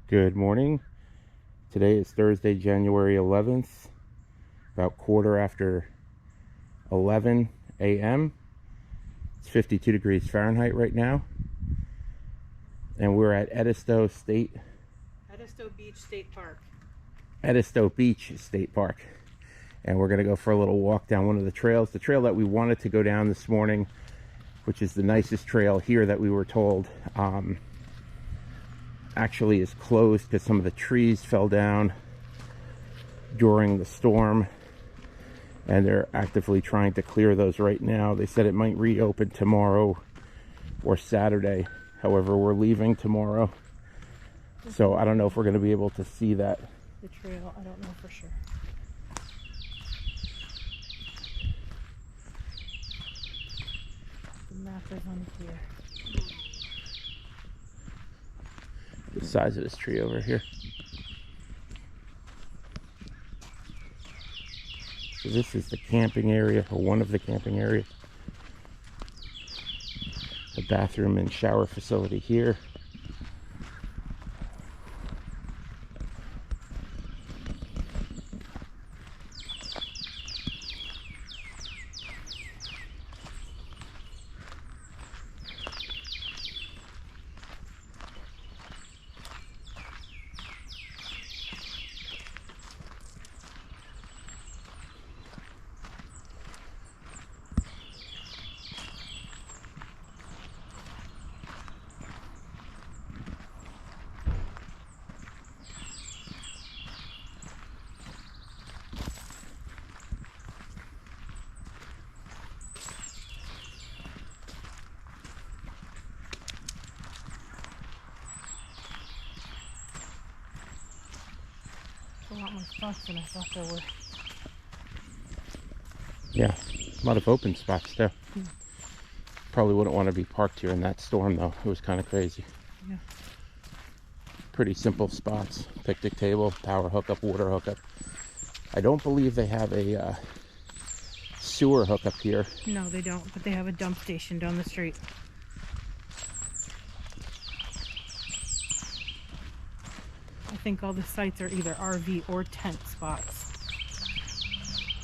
Good morning. Today is Thursday, January 11th, about quarter after 11 a.m. It's 52 degrees Fahrenheit right now. And we're at Edisto Beach State Park. Edisto Beach State Park. And we're going to go for a little walk down one of the trails. The trail that we wanted to go down this morning, which is the nicest trail here that we were told, actually is closed because some of the trees fell down during the storm, and they're actively trying to clear those right now. They said it might reopen tomorrow or Saturday. However, we're leaving tomorrow, so I don't know if we're going to be able to see that. The trail, I don't know for sure. The map is on here. The size of this tree over here. So this is the camping area, or one of the camping areas. The bathroom and shower facility here. A lot more spots than I thought there were. Yeah, a lot of open spots too. Probably wouldn't want to be parked here in that storm though. It was kind of crazy. Yeah. Pretty simple spots. Picnic table, power hookup, water hookup. I don't believe they have a sewer hookup here. No, they don't, but they have a dump station down the street. I think all the sites are either RV or tent spots.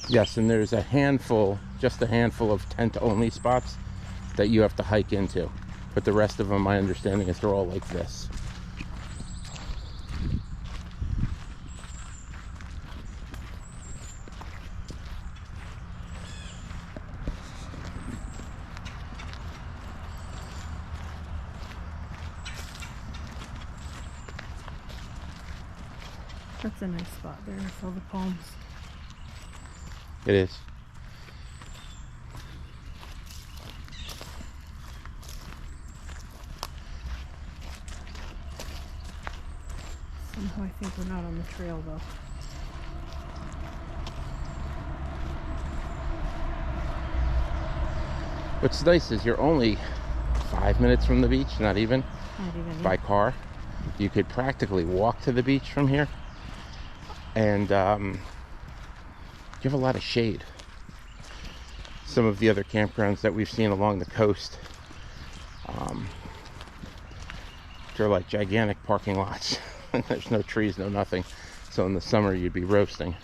Yes, and there's a handful, just a handful of tent-only spots that you have to hike into. But the rest of them, my understanding is they're all like this. That's a nice spot there with all the palms. It is. Somehow I think we're not on the trail though. What's nice is you're only 5 minutes from the beach, not even by car. You could practically walk to the beach from here, and you have a lot of shade. Some of the other campgrounds that we've seen along the coast, they're like gigantic parking lots. There's no trees, no nothing. So in the summer you'd be roasting.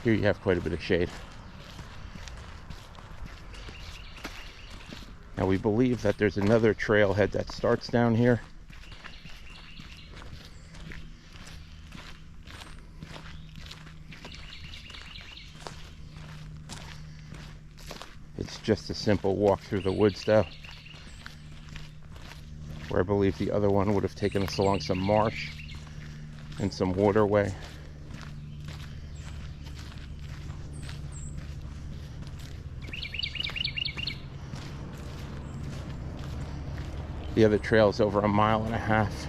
Here you have quite a bit of shade. Now we believe that there's another trailhead that starts down here. It's just a simple walk through the woods though, where I believe the other one would have taken us along some marsh and some waterway. The other trail is over 1.5 miles.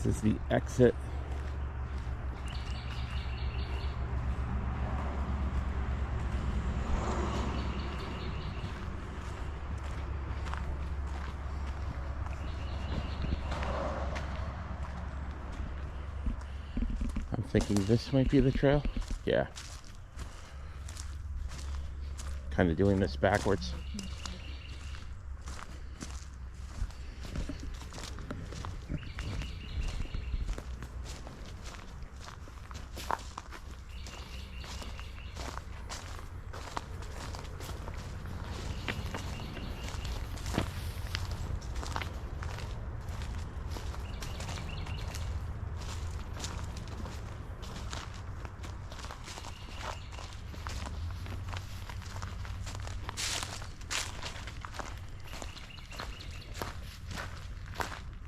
This is the exit. I'm thinking this might be the trail. Yeah. Kind of doing this backwards.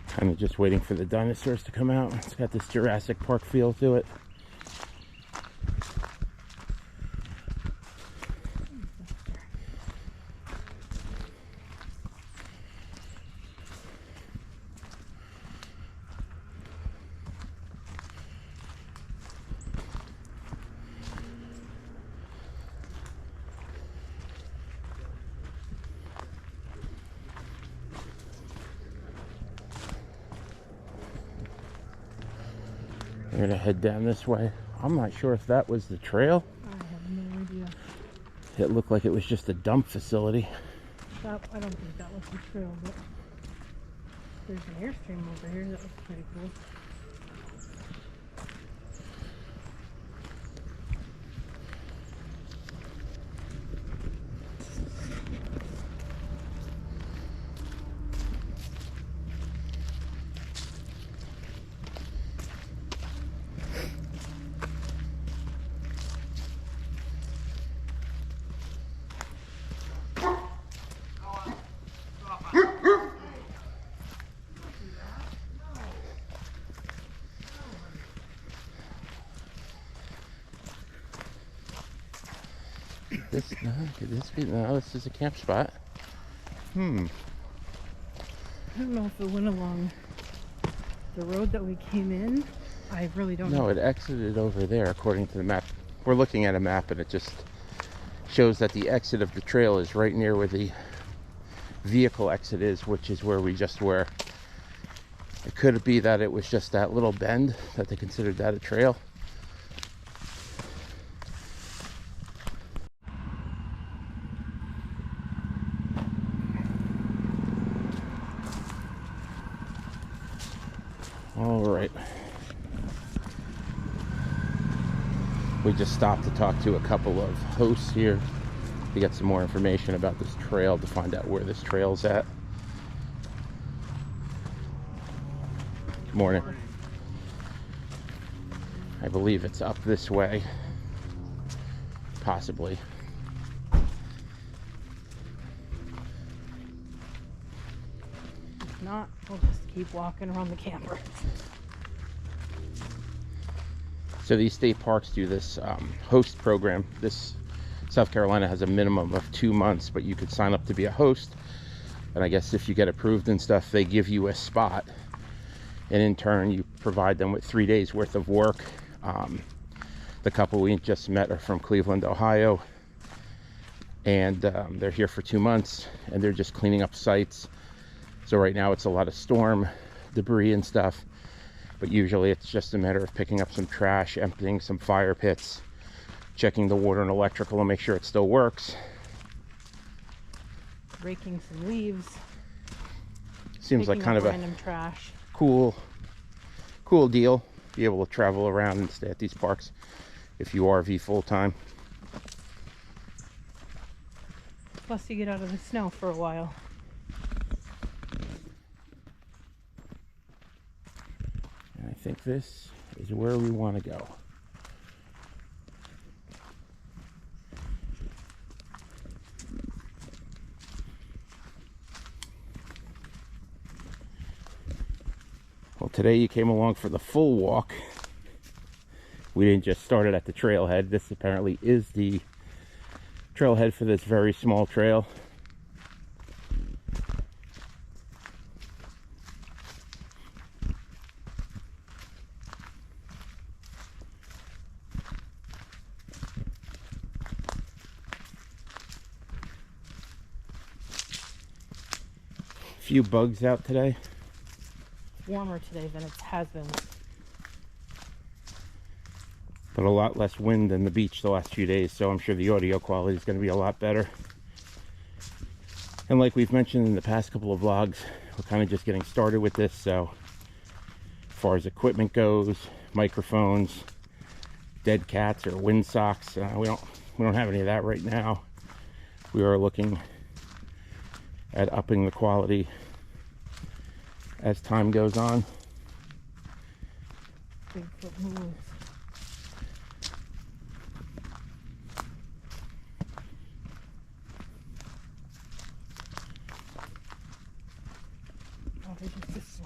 Kind of just waiting for the dinosaurs to come out. It's got this Jurassic Park feel to it. We're gonna head down this way. I'm not sure if that was the trail. I have no idea. It looked like it was just a dump facility. I don't think that was the trail, but there's an Airstream over here that looks pretty cool. Could this be? No, this is a camp spot. I don't know if it went along the road that we came in. I really don't know. No, it exited over there according to the map. We're looking at a map and it just shows that the exit of the trail is right near where the vehicle exit is, which is where we just were. It could be that it was just that little bend that they considered that a trail. All right. We just stopped to talk to a couple of hosts here to get some more information about this trail, to find out where this trail's at. Good morning. I believe it's up this way, possibly. If not, we'll just keep walking around the camper. So these state parks do this host program. This South Carolina has a minimum of 2 months, but you could sign up to be a host. And I guess if you get approved and stuff, they give you a spot. And in turn, you provide them with 3 days worth of work. The couple we just met are from Cleveland, Ohio. And they're here for 2 months, and they're just cleaning up sites. So right now it's a lot of storm debris and stuff. But usually it's just a matter of picking up some trash, emptying some fire pits, checking the water and electrical and make sure it still works. Raking some leaves. Seems like kind of random trash. Cool deal. Be able to travel around and stay at these parks if you RV full time. Plus you get out of the snow for a while. And I think this is where we want to go. Well, today you came along for the full walk. We didn't just start it at the trailhead. This apparently is the trailhead for this very small trail. Few bugs out today. Warmer today than it has been. But a lot less wind than the beach the last few days, so I'm sure the audio quality is going to be a lot better. And like we've mentioned in the past couple of vlogs, we're kind of just getting started with this, so as far as equipment goes, microphones, dead cats or wind socks, we don't have any of that right now. We are looking at upping the quality as time goes on. Bigfoot moves. Oh, they're just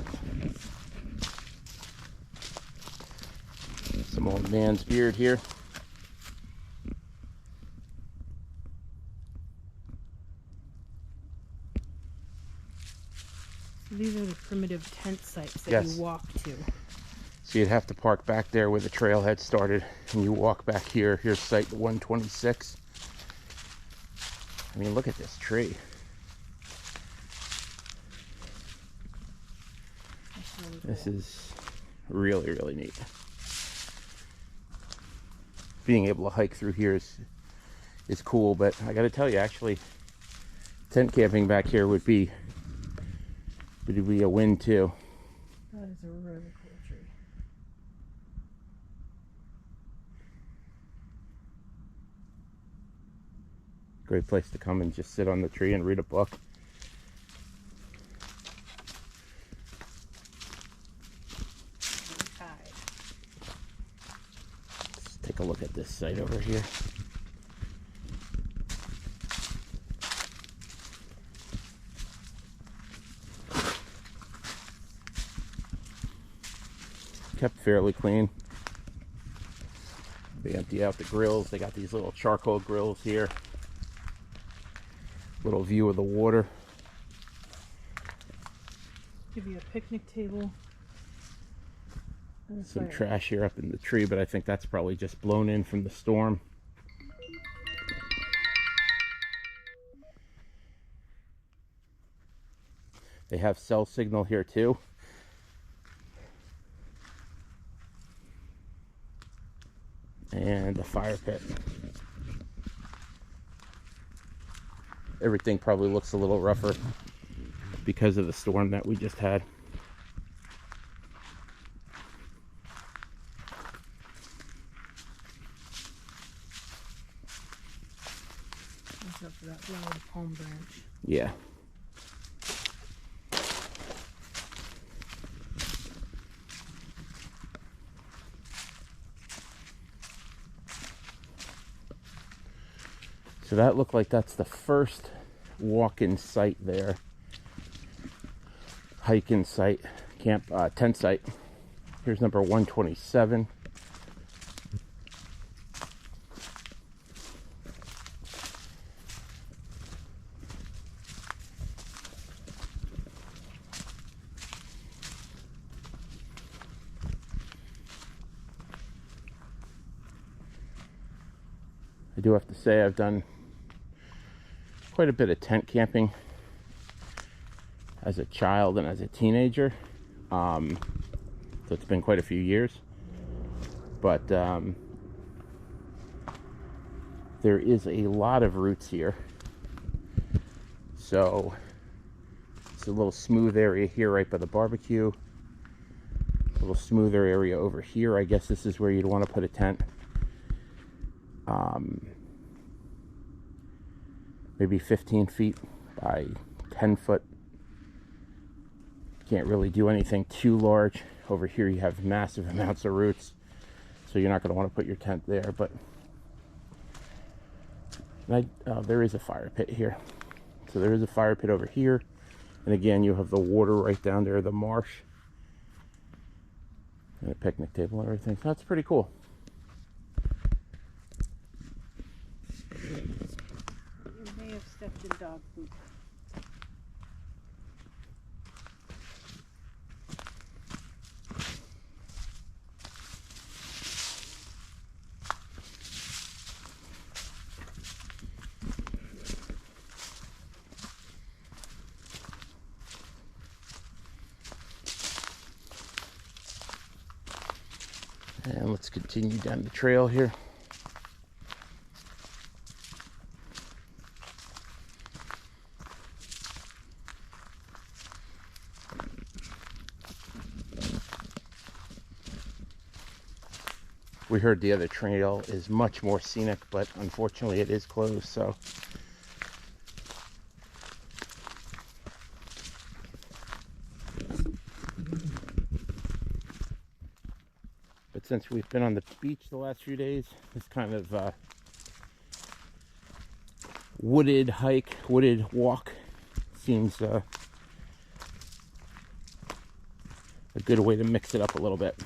Some old man's beard here. So these are the primitive tent sites that Yes. you walk to. So you'd have to park back there where the trailhead started, and you walk back here. Here's site 126. I mean, look at this tree. That's really cool. This is really, really neat. Being able to hike through here is cool, but I gotta tell you, actually, tent camping back here would be a win too. That is a really cool tree. Great place to come and just sit on the tree and read a book. Let's take a look at this site over here. Kept fairly clean. They empty out the grills. They got these little charcoal grills here. Little view of the water. Give you a picnic table. And a Some fire. trash here up in the tree, but I think that's probably just blown in from the storm. They have cell signal here too. And a fire pit. Everything probably looks a little rougher because of the storm that we just had. Watch out for that loud palm branch. Yeah. So that looked like that's the first walk-in site there. Hike-in site, tent site. Here's number 127. I do have to say I've done quite a bit of tent camping as a child and as a teenager, so it's been quite a few years, but there is a lot of roots here, so it's a little smooth area here right by the barbecue, a little smoother area over here. I guess this is where you'd want to put a tent. Maybe 15 feet by 10 foot. Can't really do anything too large. Over here you have massive amounts of roots, so you're not going to want to put your tent there, but there is a fire pit here. So there is a fire pit over here, and again you have the water right down there, the marsh, and a picnic table and everything. So that's pretty cool. You may have stepped in dog poop. And let's continue down the trail here. We heard the other trail is much more scenic, but unfortunately it is closed, so. But since we've been on the beach the last few days, this kind of wooded hike, wooded walk seems a good way to mix it up a little bit.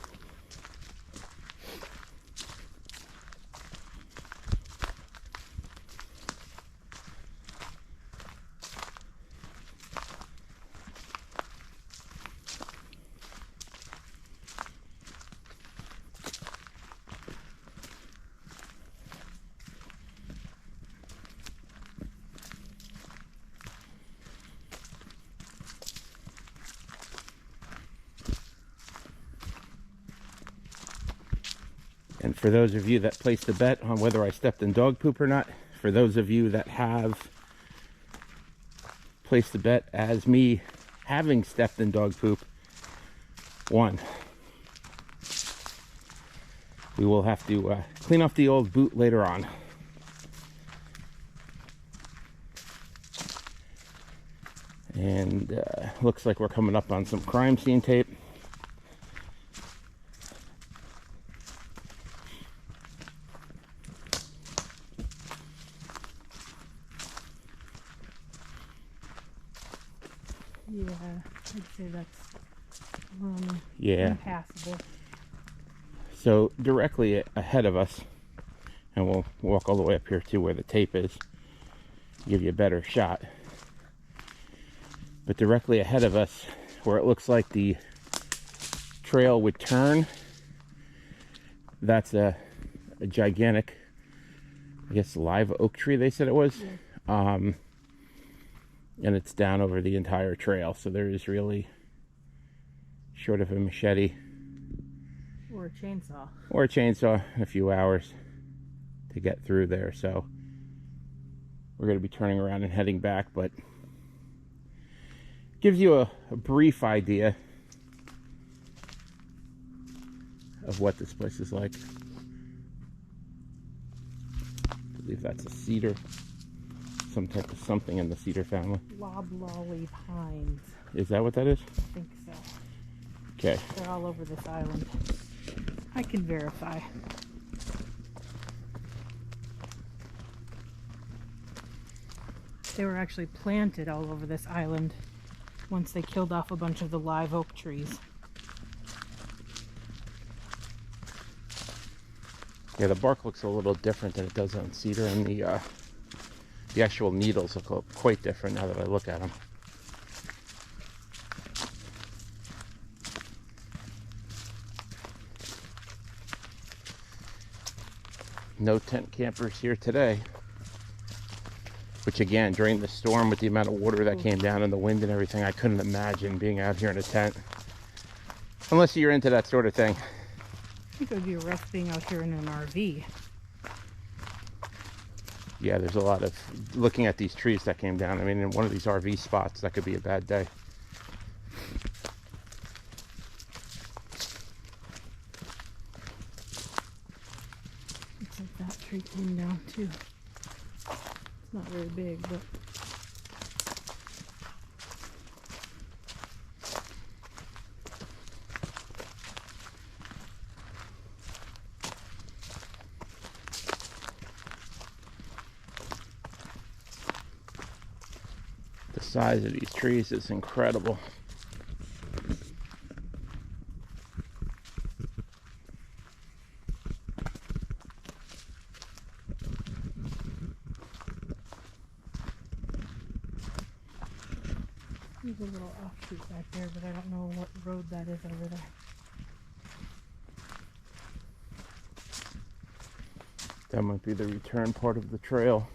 And for those of you that placed a bet on whether I stepped in dog poop or not, for those of you that have placed a bet as me having stepped in dog poop, won. We will have to clean off the old boot later on. And looks like we're coming up on some crime scene tape. Yeah, I'd say that's impassable. So directly ahead of us, and we'll walk all the way up here to where the tape is, give you a better shot. But directly ahead of us, where it looks like the trail would turn, that's a gigantic, I guess, live oak tree, they said it was. Yeah. And it's down over the entire trail, so there is really, short of a machete or a chainsaw, a few hours to get through there. So we're going to be turning around and heading back, but gives you a brief idea of what this place is like. I believe that's a cedar. Some type of something in the cedar family. Loblolly pines. Is that what that is? I think so. Okay. They're all over this island. I can verify. They were actually planted all over this island once they killed off a bunch of the live oak trees. Yeah, the bark looks a little different than it does on cedar, and the actual needles look quite different now that I look at them. No tent campers here today, which again, during the storm with the amount of water that came down and the wind and everything, I couldn't imagine being out here in a tent, unless you're into that sort of thing. I think it would be rough being out here in an RV. Yeah, there's a lot of looking at these trees that came down. I mean, in one of these RV spots, that could be a bad day. Looks like that tree came down too. It's not very big, but the size of these trees is incredible. there's a little offshoot back there, but I don't know what road that is over there. That might be the return part of the trail.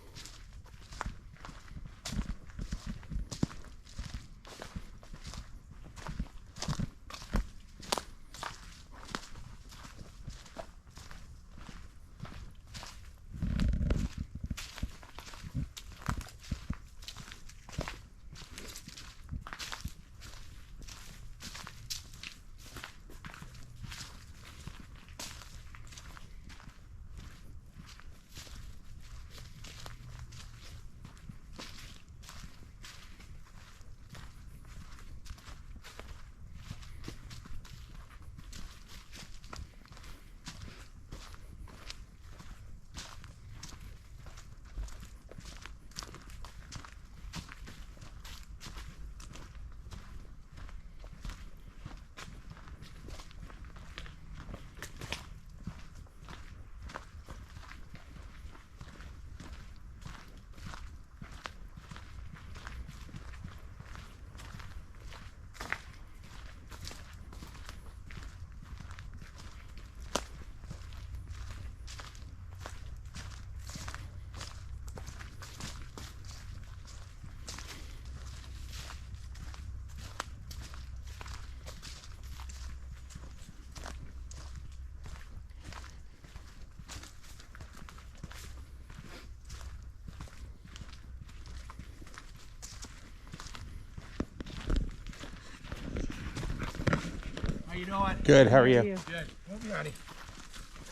you doing? Good, how are you? Good. Move you, honey.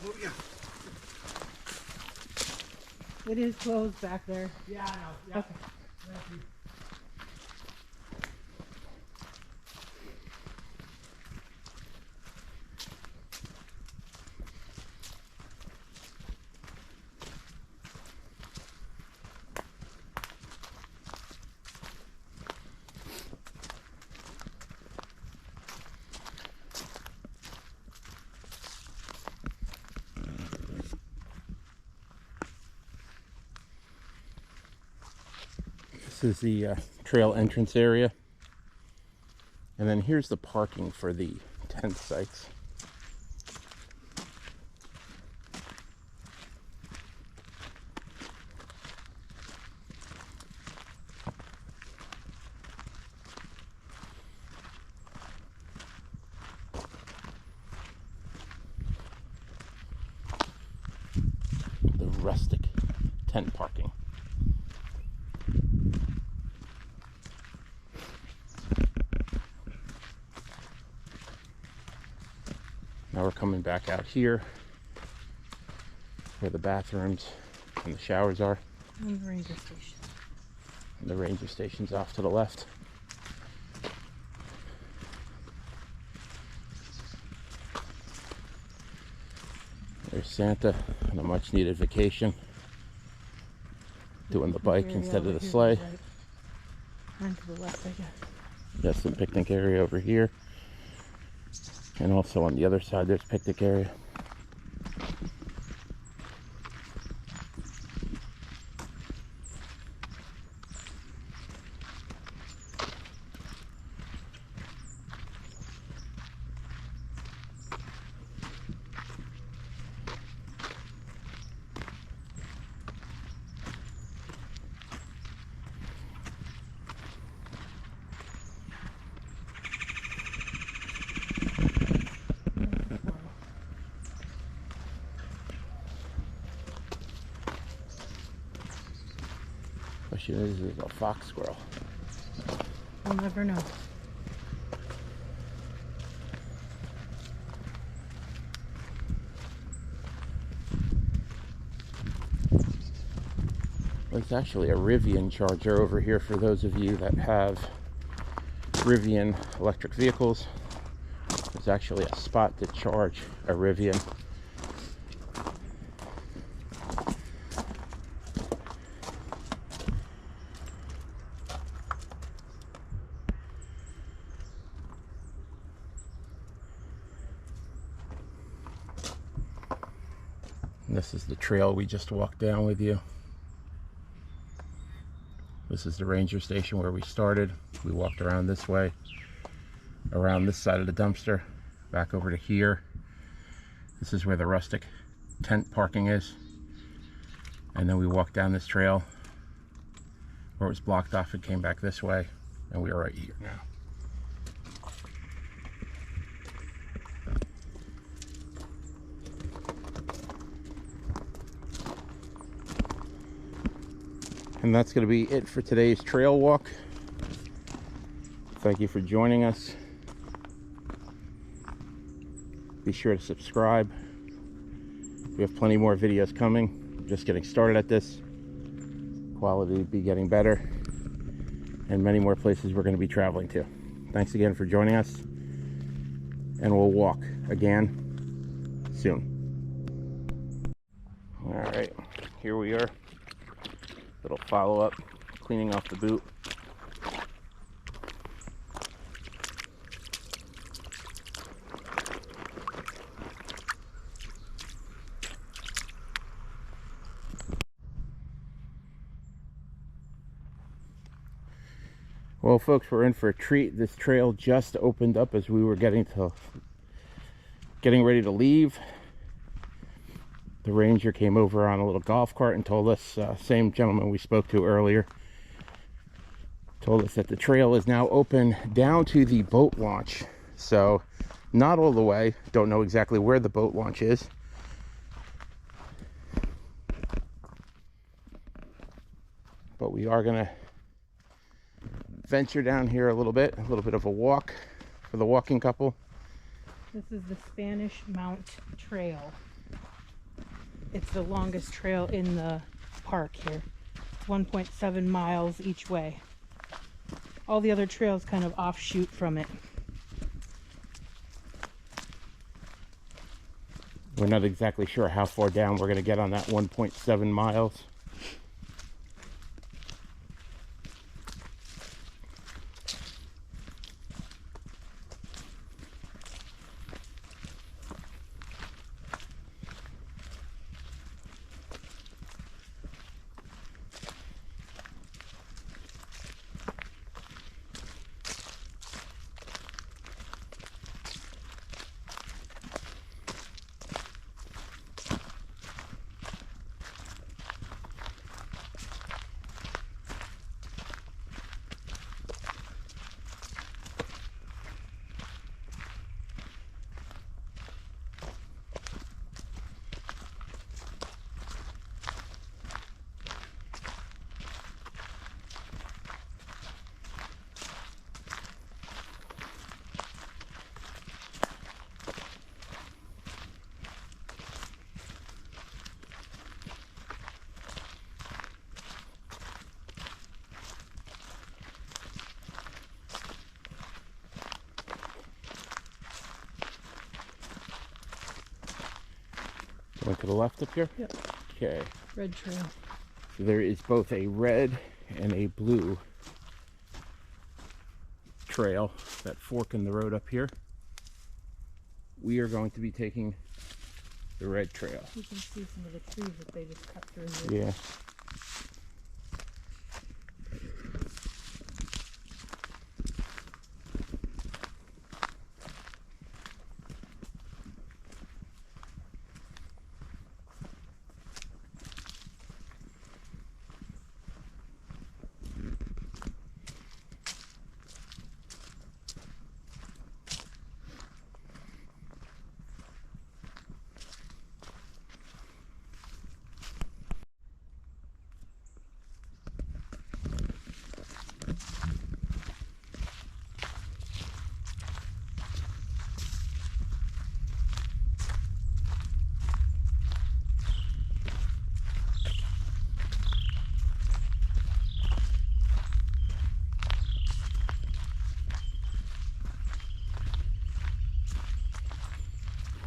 Move you. It is closed back there. Yeah, I know. Yeah. Okay. Thank you. This is the trail entrance area. And then here's the parking for the tent sites. The rustic tent parking. Now we're coming back out here where the bathrooms and the showers are. And the ranger station. And the ranger station's off to the left. There's Santa on a much needed vacation, doing the bike instead of the sleigh. Right. And to the left, I guess. Got some picnic area over here. And also on the other side, there's picnic area. Question is a fox squirrel. We'll never know. There's actually a Rivian charger over here for those of you that have Rivian electric vehicles. There's actually a spot to charge a Rivian. And this is the trail we just walked down with you. This is the ranger station where we started. We walked around this way, around this side of the dumpster, back over to here. This is where the rustic tent parking is. And then we walked down this trail where it was blocked off and came back this way. And we are right here now. And that's going to be it for today's trail walk. Thank you for joining us. Be sure to subscribe. We have plenty more videos coming. Just getting started at this. Quality will be getting better. And many more places we're going to be traveling to. Thanks again for joining us. And we'll walk again soon. All right, here we are. Little follow-up, cleaning off the boot. Well, folks, we're in for a treat. This trail just opened up as we were getting ready to leave. The ranger came over on a little golf cart and told us, same gentleman we spoke to earlier, told us that the trail is now open down to the boat launch. So not all the way, don't know exactly where the boat launch is. But we are gonna venture down here a little bit of a walk for the walking couple. This is the Spanish Mount Trail. It's the longest trail in the park here. It's 1.7 miles each way. All the other trails kind of offshoot from it. We're not exactly sure how far down we're going to get on that 1.7 miles. Went to the left up here? Yep. Okay. Red trail. So there is both a red and a blue trail that fork in the road up here. We are going to be taking the red trail. You can see some of the trees that they just cut through here. Yeah.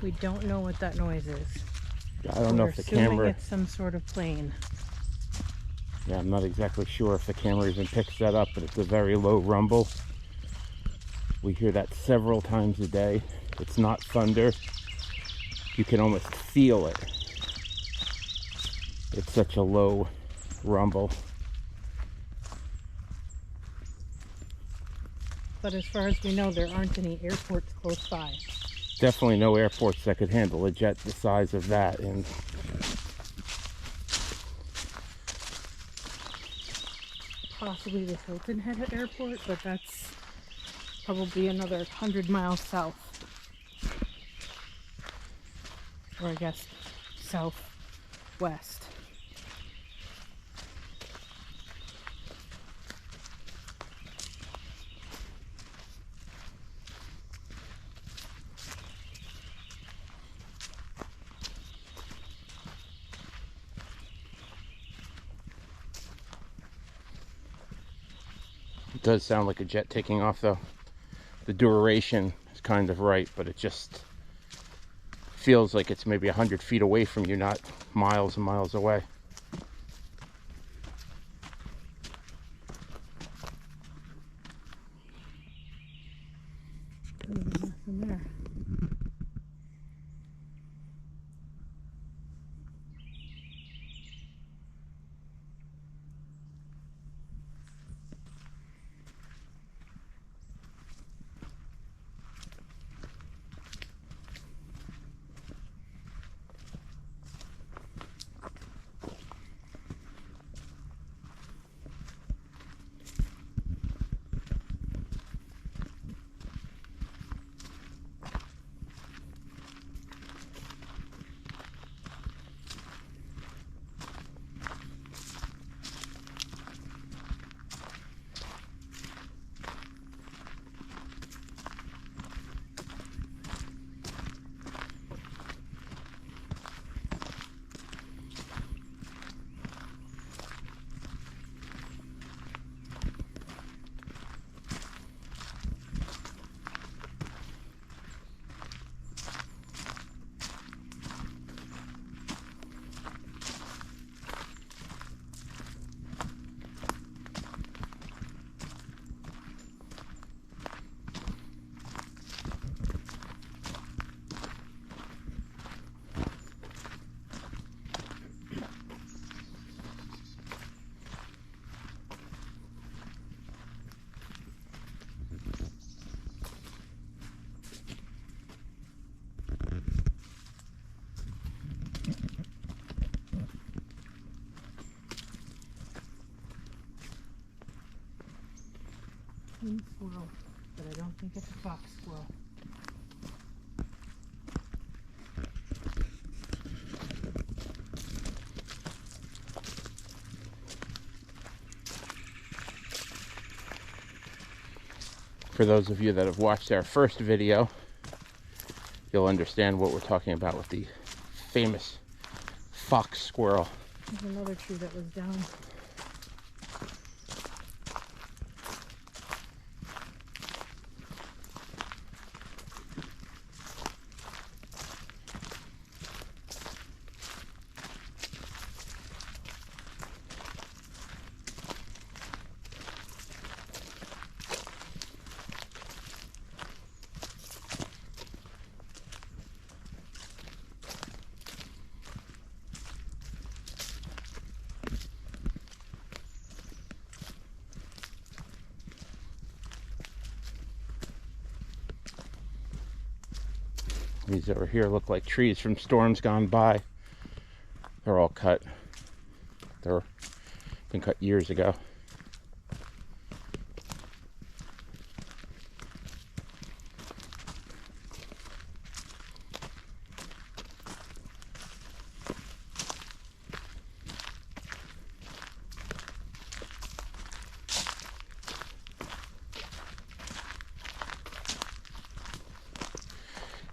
We don't know what that noise is. I don't know if the camera... It's some sort of plane. Yeah, I'm not exactly sure if the camera even picks that up, but it's a very low rumble. We hear that several times a day. It's not thunder. You can almost feel it. It's such a low rumble. But as far as we know, there aren't any airports close by. Definitely no airports that could handle a jet the size of that. And Possibly the Hilton Head Airport, but that's probably another 100 miles south. Or I guess southwest. it does sound like a jet taking off though. The duration is kind of right, but it just feels like it's maybe 100 feet away from you, not miles and miles away. Nothing there. seen squirrel, but I don't think it's a fox squirrel. For those of you that have watched our first video, you'll understand what we're talking about with the famous fox squirrel. There's another tree that was down. These over here look like trees from storms gone by. They're all cut. They're been cut years ago.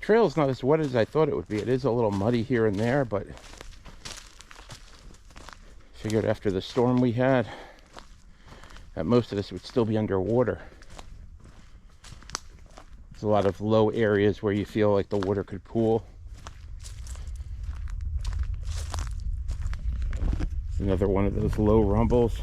Trail's not as wet as I thought it would be. It is a little muddy here and there, but figured after the storm we had that most of this would still be underwater. There's a lot of low areas where you feel like the water could pool. It's another one of those low rumbles.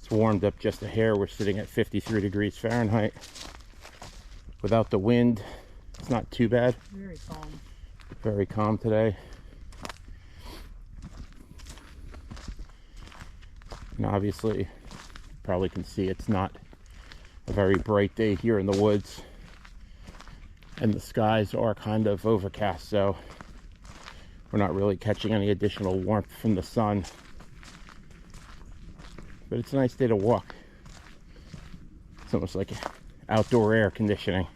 It's warmed up just a hair. We're sitting at 53 degrees Fahrenheit. Without the wind, it's not too bad. Very calm. Very calm today. And obviously, you probably can see it's not a very bright day here in the woods. And the skies are kind of overcast, so we're not really catching any additional warmth from the sun. But it's a nice day to walk. It's almost like outdoor air conditioning.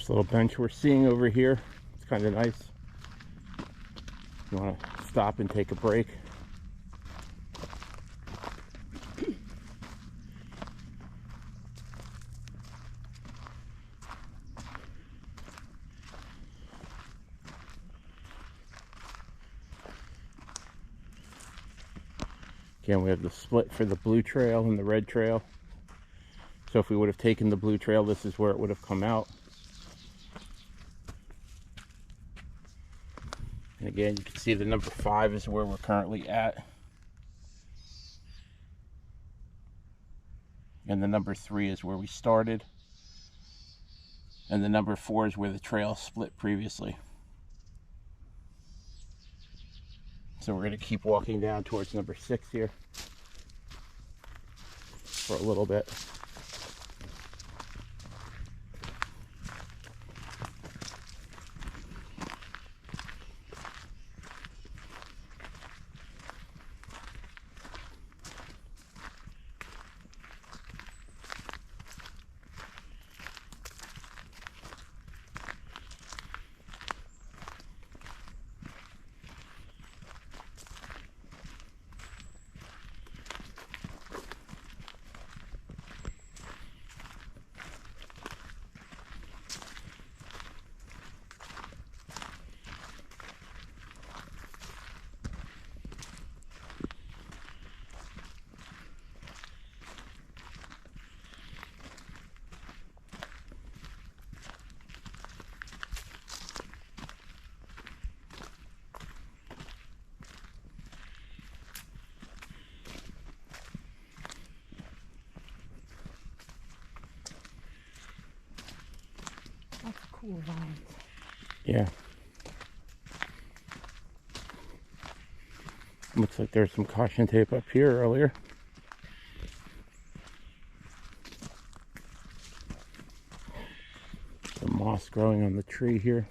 This little bench we're seeing over here, it's kind of nice. You want to stop and take a break. Again, we have the split for the blue trail and the red trail. So if we would have taken the blue trail, this is where it would have come out. And again, you can see the number 5 is where we're currently at. And the number 3 is where we started. And the number 4 is where the trail split previously. So we're going to keep walking down towards number 6 here for a little bit. That's cool vines. Yeah. Looks like there's some caution tape up here earlier. Some moss growing on the tree here.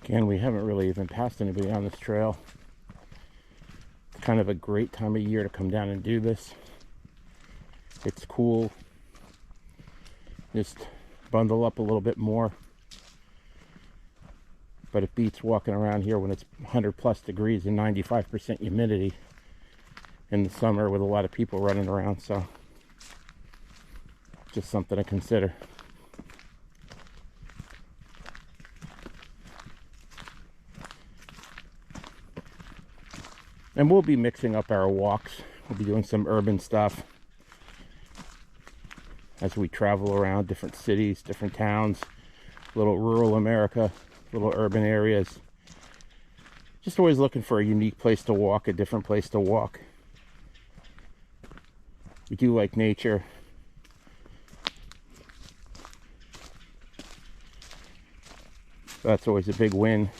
Again, we haven't really even passed anybody on this trail. It's kind of a great time of year to come down and do this. It's cool. Just bundle up a little bit more. But it beats walking around here when it's 100+ degrees and 95% humidity in the summer with a lot of people running around. So just something to consider. And we'll be mixing up our walks. We'll be doing some urban stuff as we travel around different cities, different towns, little rural America, little urban areas. Just always looking for a unique place to walk, a different place to walk. We do like nature. That's always a big win.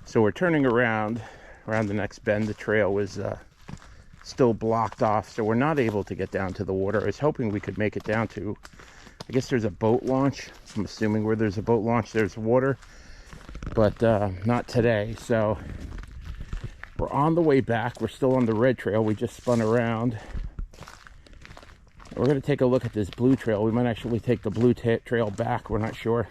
So we're turning around the next bend. The trail was still blocked off, so we're not able to get down to the water. I was hoping we could make it down to, I guess there's a boat launch. I'm assuming where there's a boat launch, there's water, but not today. So we're on the way back. We're still on the red trail. We just spun around. We're going to take a look at this blue trail. We might actually take the blue trail back. We're not sure.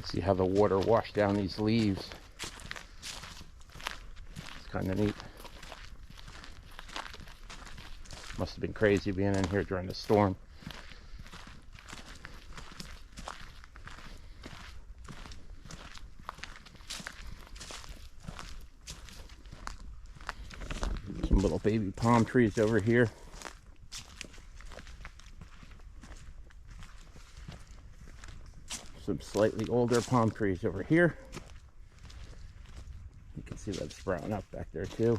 See how the water washed down these leaves. It's kind of neat. Must have been crazy being in here during the storm. Some little baby palm trees over here. Some slightly older palm trees over here. You can see that sprouting up back there too.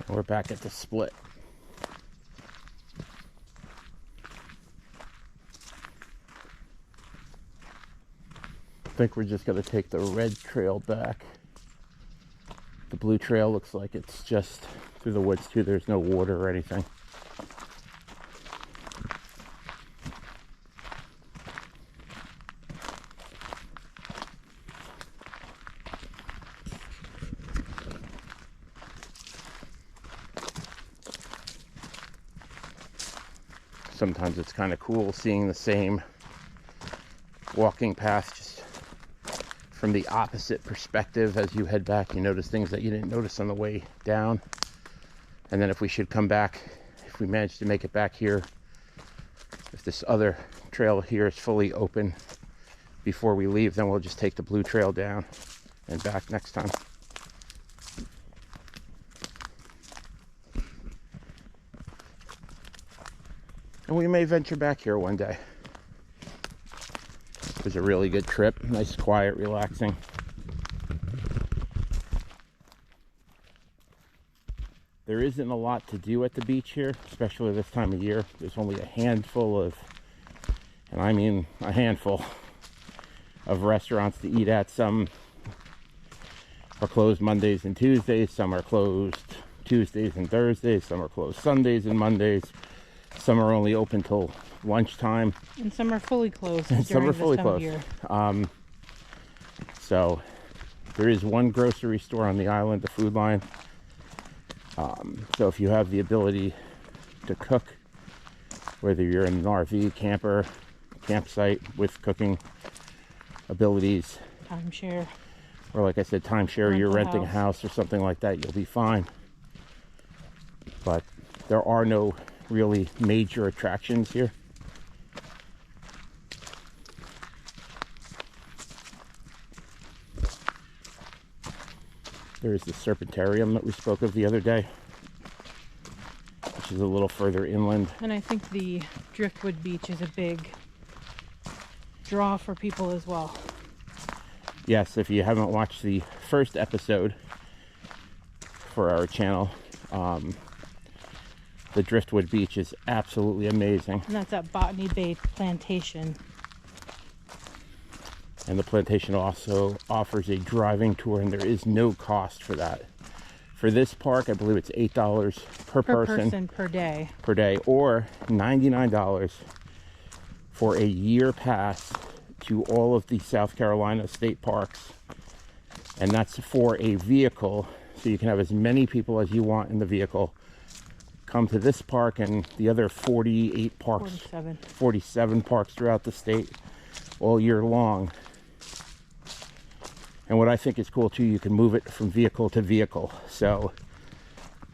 We're back at the split. I think we're just going to take the red trail back. The blue trail looks like it's just through the woods too. There's no water or anything. Sometimes it's kind of cool seeing the same walking path just from the opposite perspective. As you head back, you notice things that you didn't notice on the way down. And then if we should come back, if we manage to make it back here, if this other trail here is fully open before we leave, then we'll just take the blue trail down and back next time. And we may venture back here one day. It was a really good trip. Nice, quiet, relaxing. There isn't a lot to do at the beach here, especially this time of year. There's only a handful of, and I mean a handful, of restaurants to eat at. Some are closed Mondays and Tuesdays. Some are closed Tuesdays and Thursdays. Some are closed Sundays and Mondays. Some are only open till lunchtime. And some are fully closed. And some are fully closed. So there is one grocery store on the island, the Food Line. So if you have the ability to cook, whether you're in an RV, camper, campsite with cooking abilities, timeshare, or like I said, timeshare, you're renting a house or something like that, you'll be fine. But there are no really major attractions here. There is the Serpentarium that we spoke of the other day, which is a little further inland. And I think the Driftwood Beach is a big draw for people as well. Yes, if you haven't watched the first episode for our channel, The Driftwood Beach is absolutely amazing. And that's at Botany Bay Plantation. And the plantation also offers a driving tour, and there is no cost for that. For this park, I believe it's $8 per person per day. Or $99 for a year pass to all of the South Carolina state parks. And that's for a vehicle, so you can have as many people as you want in the vehicle come to this park and the other 48 parks, 47 parks throughout the state all year long. And what I think is cool too, you can move it from vehicle to vehicle. So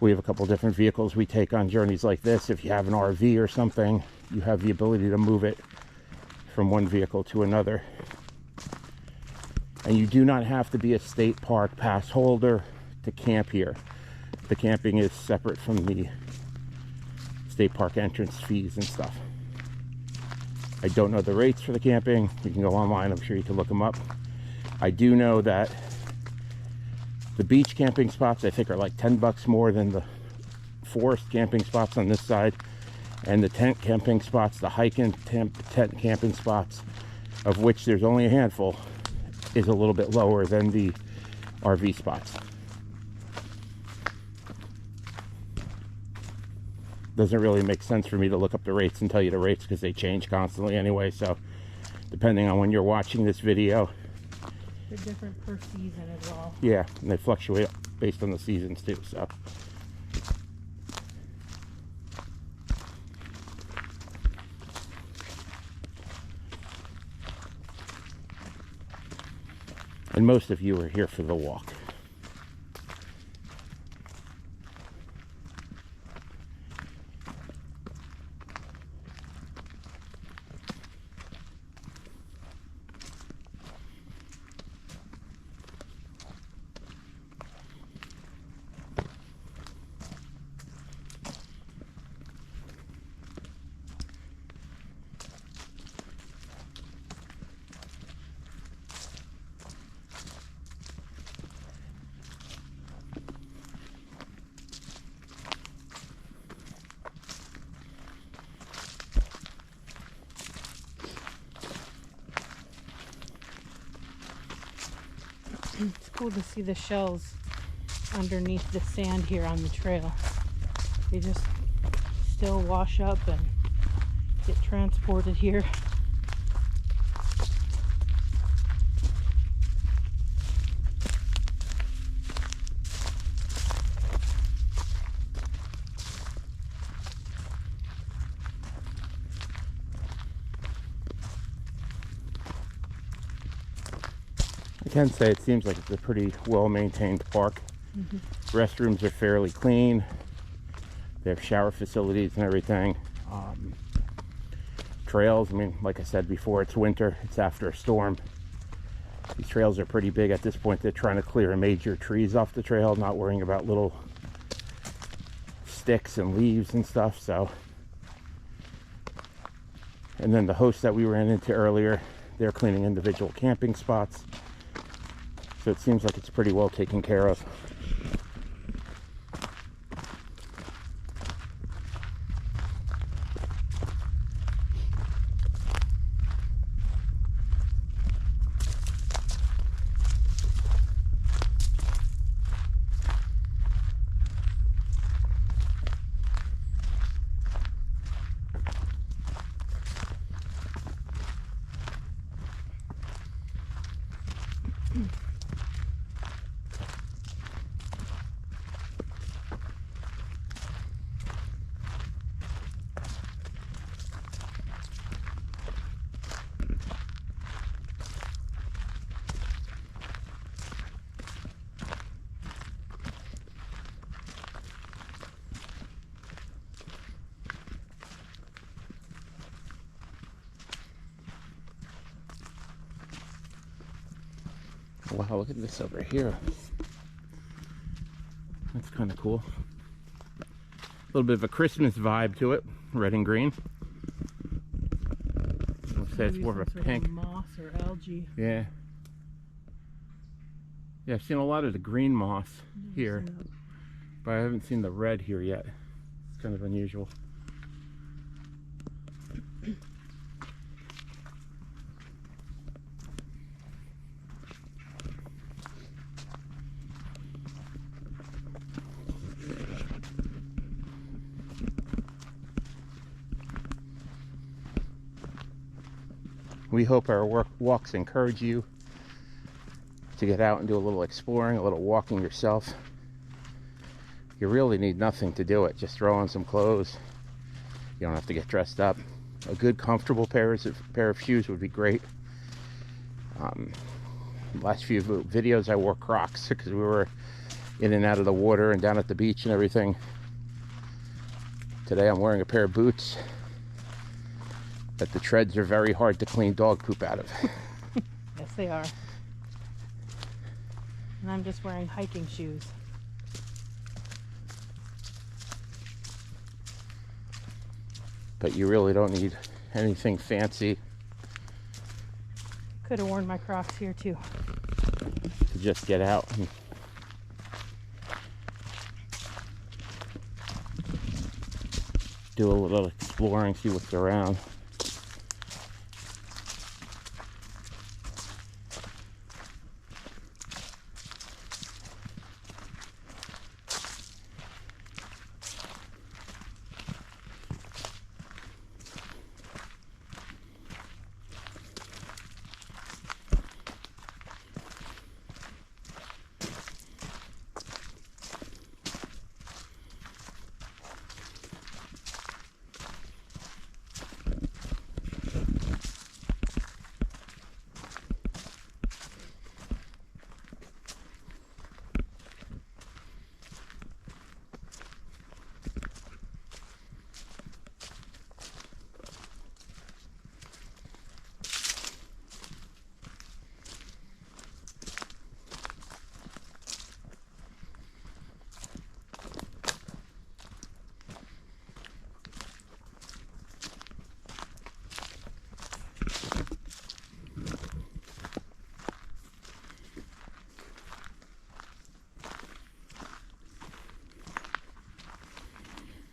we have a couple different vehicles we take on journeys like this. If you have an RV or something, you have the ability to move it from one vehicle to another. And you do not have to be a state park pass holder to camp here. The camping is separate from the state park entrance fees and stuff. I don't know the rates for the camping. You can go online, I'm sure you can look them up. I do know that the beach camping spots, I think, are like $10 more than the forest camping spots on this side. And the tent camping spots, the hiking tent camping spots, of which there's only a handful, is a little bit lower than the RV spots. Doesn't really make sense for me to look up the rates and tell you the rates because they change constantly anyway. So depending on when you're watching this video, they're different per season as well. Yeah, and they fluctuate based on the seasons too. So and most of you are here for the walk. It's cool to see the shells underneath the sand here on the trail. They just still wash up and get transported here. I can say it seems like it's a pretty well-maintained park. Restrooms are fairly clean. They have shower facilities and everything. Trails, I mean, like I said before, it's winter. It's after a storm. These trails are pretty big at this point. They're trying to clear major trees off the trail, not worrying about little sticks and leaves and stuff. So, and then the host that we ran into earlier, they're cleaning individual camping spots. So it seems like it's pretty well taken care of. Wow, look at this over here. That's kind of cool. A little bit of a Christmas vibe to it, red and green. I'll say it's more of a pink. Moss or algae. Yeah. Yeah, I've seen a lot of the green moss here, but I haven't seen the red here yet. kind of unusual. We hope our walks encourage you to get out and do a little exploring, a little walking yourself. You really need nothing to do it. Just throw on some clothes. You don't have to get dressed up. A good, comfortable pair of shoes would be great. Last few videos I wore Crocs because we were in and out of the water and down at the beach and everything. Today I'm wearing a pair of boots that the treads are very hard to clean dog poop out of. Yes, they are. And I'm just wearing hiking shoes. But you really don't need anything fancy. Could have worn my Crocs here too. To just get out and do a little exploring, see what's around.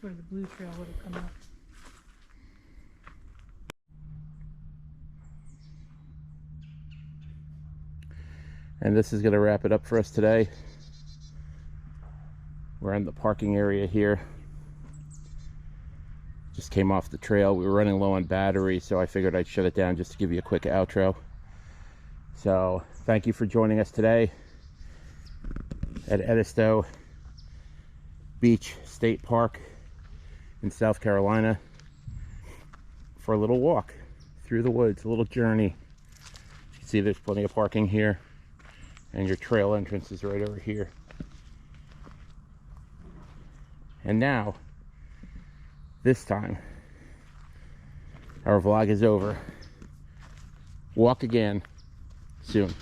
Where the blue trail would have come up. And this is going to wrap it up for us today. We're in the parking area here. Just came off the trail. We were running low on battery, so I figured I'd shut it down just to give you a quick outro. So thank you for joining us today at Edisto Beach State Park in South Carolina for a little walk through the woods, a little journey. You can see there's plenty of parking here, and your trail entrance is right over here. And now, this time, our vlog is over. Walk again soon.